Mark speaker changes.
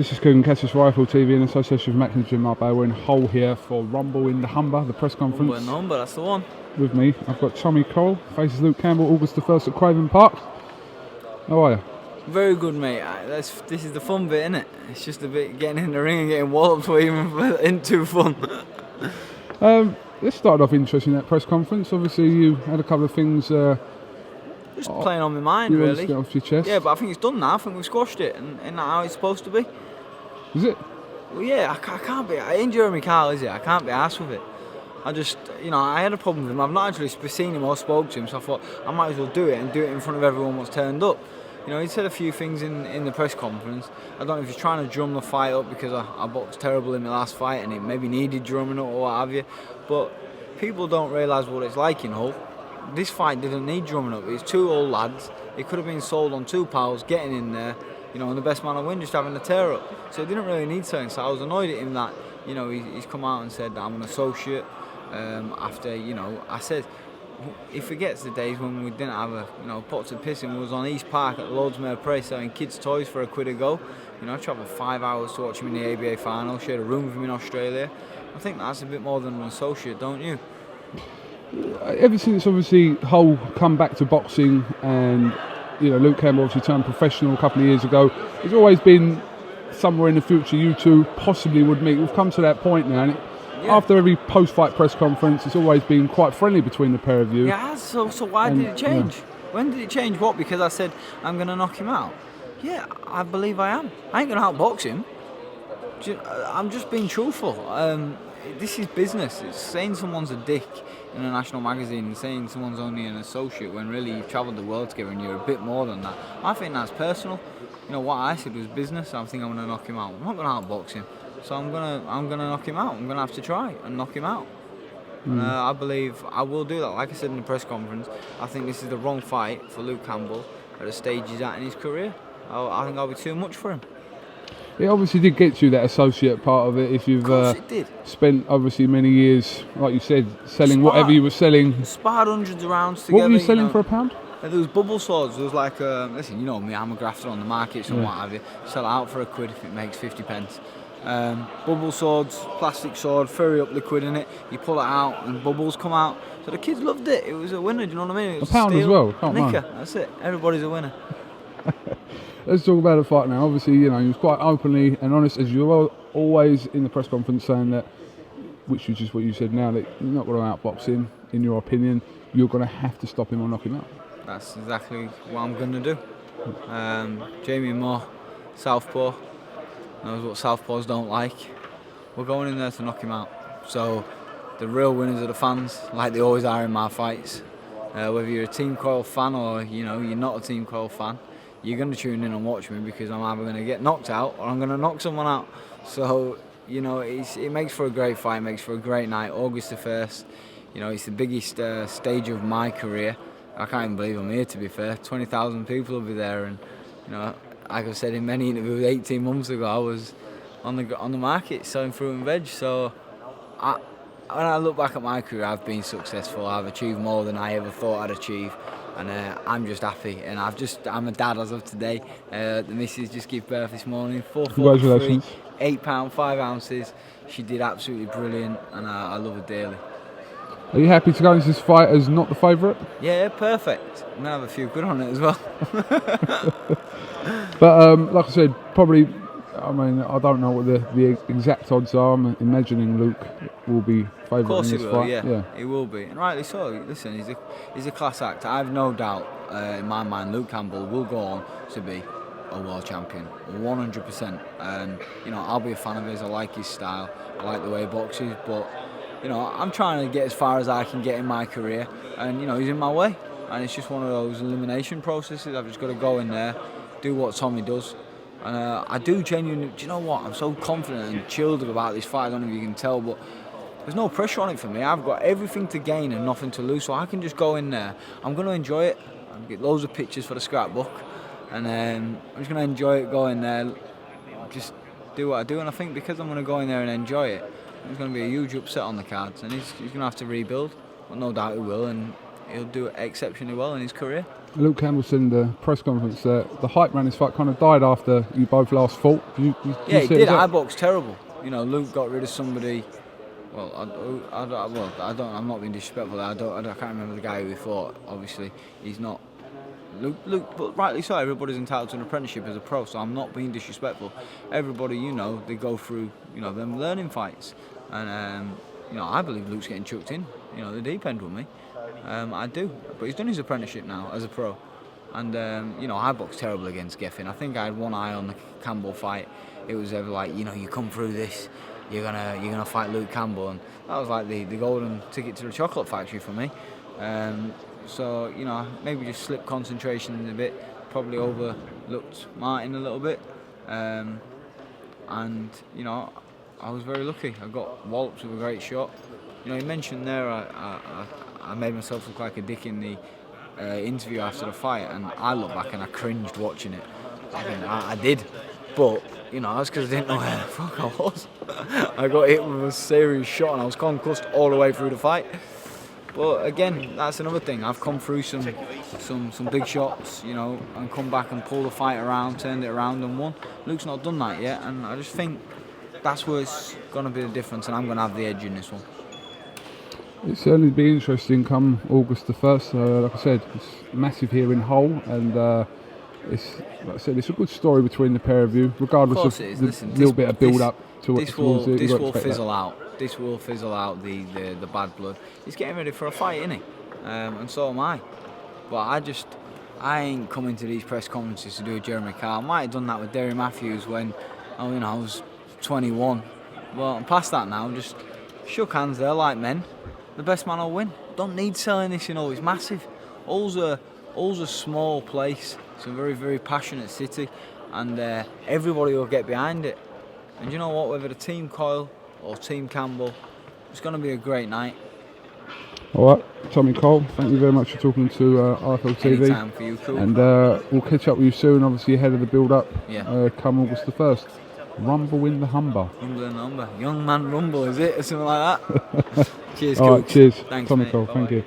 Speaker 1: This is KUGAN CASSIUS Rifle TV in association with Macklin Gym Marbella. We're in Hull here for Rumble in the Humber, the press conference.
Speaker 2: Humber, that's the one.
Speaker 1: With me, I've got Tommy Coyle, faces Luke Campbell, August the 1st at Craven Park. How are you?
Speaker 2: Very good, mate. This is the fun bit, isn't it? It's just a bit getting in the ring and getting walloped isn't too fun.
Speaker 1: Let's start off interesting, that press conference. Obviously, you had a couple of things.
Speaker 2: Just playing on my mind,
Speaker 1: you
Speaker 2: really.
Speaker 1: Want to get off your chest.
Speaker 2: Yeah, but I think it's done now. I think we've squashed it, and isn't that how it's supposed to be?
Speaker 1: Is it?
Speaker 2: Well, yeah, I can't be. I ain't Jeremy Kyle, is it? I can't be arsed with it. I just, I had a problem with him. I've not actually seen him or spoke to him, so I thought I might as well do it and do it in front of everyone what's turned up. He said a few things in the press conference. I don't know if he's trying to drum the fight up because I boxed terrible in the last fight and it maybe needed drumming up or what have you. But people don't realise what it's like in Hull. This fight didn't need drumming up. It's two old lads. It could have been sold on two pals, getting in there, and the best man to win, just having a tear up. So it didn't really need something. So I was annoyed at him that, he's come out and said that I'm an associate. After, I said, he forgets the days when we didn't have pots of piss and we was on East Park at Lordsmere Press selling kids' toys for £1 a go. I travelled 5 hours to watch him in the ABA final, shared a room with him in Australia. I think that's a bit more than an associate, don't you?
Speaker 1: Ever since obviously Hull come back to boxing and Luke Campbell obviously turned professional a couple of years ago, it's always been somewhere in the future you two possibly would meet. We've come to that point now, and after every post-fight press conference, it's always been quite friendly between the pair of you.
Speaker 2: Yeah, so why did it change? When did it change? What? Because I said I'm going to knock him out? Yeah, I believe I am. I ain't going to outbox him. I'm just being truthful. This is business. It's saying someone's a dick in a national magazine and saying someone's only an associate when really you've travelled the world together and you're a bit more than that. I think that's personal. What I said was business. I think I'm going to knock him out. I'm not going to outbox him. So I'm gonna knock him out. I'm gonna have to try and knock him out. I believe I will do that. Like I said in the press conference, I think this is the wrong fight for Luke Campbell at the stage he's at in his career. I think I'll be too much for him.
Speaker 1: It obviously did get you that associate part of it. If you've spent obviously many years, like you said, selling whatever you were selling.
Speaker 2: Sparred hundreds of rounds together.
Speaker 1: What were you selling for £1?
Speaker 2: There was bubble swords. There was like, listen, you know me, I'm a grafter on the markets and what have you. Sell it out for £1 if it makes 50 pence. Bubble swords, plastic sword, furry up liquid in it, you pull it out and bubbles come out. So the kids loved it. It was a winner, do you know what I mean? It was
Speaker 1: £1 as well, can't mind.
Speaker 2: That's it. Everybody's a winner.
Speaker 1: Let's talk about the fight now. Obviously, he was quite openly and honest, as you were always in the press conference, saying that, which is just what you said now, that you're not going to outbox him, in your opinion. You're going to have to stop him or knock him out. That's
Speaker 2: exactly what I'm going to do. Jamie Moore, southpaw, knows what southpaws don't like. We're going in there to knock him out. So the real winners are the fans, like they always are in my fights. Whether you're a Team Coyle fan or you're not a Team Coyle fan, you're going to tune in and watch me because I'm either going to get knocked out or I'm going to knock someone out. So it makes for a great fight, it makes for a great night. August the 1st, it's the biggest stage of my career. I can't even believe I'm here, to be fair. 20,000 people will be there, and like I've said in many interviews, 18 months ago I was on the market selling fruit and veg. So when I look back at my career, I've been successful. I've achieved more than I ever thought I'd achieve, and I'm just happy. And I'm a dad as of today. The missus just gave birth this morning. 4'3", 8 pound 5 ounces. She did absolutely brilliant, and I love her dearly.
Speaker 1: Are you happy to go into this fight as not the favourite?
Speaker 2: Yeah, perfect. I'm going to have a few good on it as well.
Speaker 1: But like I said, probably, I don't know what the exact odds are. I'm imagining Luke will be favourite in this fight.
Speaker 2: Yeah, he will be. And rightly so. Listen, he's a class act. I have no doubt in my mind Luke Campbell will go on to be a world champion, 100%. And, I'll be a fan of his. I like his style. I like the way he boxes, but I'm trying to get as far as I can get in my career, and he's in my way, and it's just one of those elimination processes. I've just got to go in there, do what Tommy does, and I do genuinely. Do you know what? I'm so confident and chilled about this fight. I don't know if you can tell, but there's no pressure on it for me. I've got everything to gain and nothing to lose, so I can just go in there. I'm going to enjoy it. I'll get loads of pictures for the scrapbook, and I'm just going to enjoy it. Go in there, just do what I do, and I think because I'm going to go in there and enjoy it. There's going to be a huge upset on the cards, and he's going to have to rebuild, but no doubt he will, and he'll do it exceptionally well in his career.
Speaker 1: Luke Campbell said in the press conference that the hype around this fight kind of died after you both last fought.
Speaker 2: Yeah, it did. I boxed terrible. You know, Luke got rid of somebody. Well, I'm not being disrespectful. I can't remember the guy who he fought. Obviously, he's not. Luke, but rightly so. Everybody's entitled to an apprenticeship as a pro, so I'm not being disrespectful. Everybody, you know, they go through, you know, them learning fights, and you know, I believe Luke's getting chucked in, you know, the deep end with me. I do, but he's done his apprenticeship now as a pro, and you know, I boxed terrible against Geffen. I think I had one eye on the Campbell fight. It was ever like, you know, you come through this, you're gonna fight Luke Campbell, and that was like the golden ticket to the chocolate factory for me. So, you know, maybe just slipped concentration a bit, probably overlooked Martin a little bit, and you know, I was very lucky. I got walloped with a great shot. You know, you mentioned there I made myself look like a dick in the interview after the fight, and I look back and I cringed watching it. I did, but you know, that's because I didn't know where the fuck I was. I got hit with a serious shot and I was concussed all the way through the fight. But again, that's another thing. I've come through some big shots, you know, and come back and pull the fight around, turned it around and won. Luke's not done that yet, and I just think that's where it's going to be the difference, and I'm going to have the edge in this one.
Speaker 1: It'll certainly be interesting come August the 1st. Like I said, it's massive here in Hull, and it's, like I said, it's a good story between the pair of you, regardless of the little bit of build-up to it.
Speaker 2: This will fizzle out. This will fizzle out the bad blood. He's getting ready for a fight, isn't he? And so am I. But I ain't coming to these press conferences to do a Jeremy Carr. I might have done that with Derry Matthews when I was 21. Well, I'm past that now. Just shook hands there like men. The best man will win. Don't need selling this, you know. It's massive. Hull's a small place. It's a very, very passionate city, and everybody will get behind it. And you know what? Whether the Team Coyle or Team Campbell, it's going to be a great night.
Speaker 1: All right, Tommy Cole, thank you very much for talking to RFL TV.
Speaker 2: Anytime for you, cool.
Speaker 1: And we'll catch up with you soon, obviously ahead of the build-up.
Speaker 2: Yeah.
Speaker 1: Come August the 1st. Rumble in the Humber.
Speaker 2: Rumble in the Humber. Young man rumble, is it? Or something like that. Cheers,
Speaker 1: All right, cheers.
Speaker 2: Thanks,
Speaker 1: Tommy
Speaker 2: mate.
Speaker 1: Cole, thank you.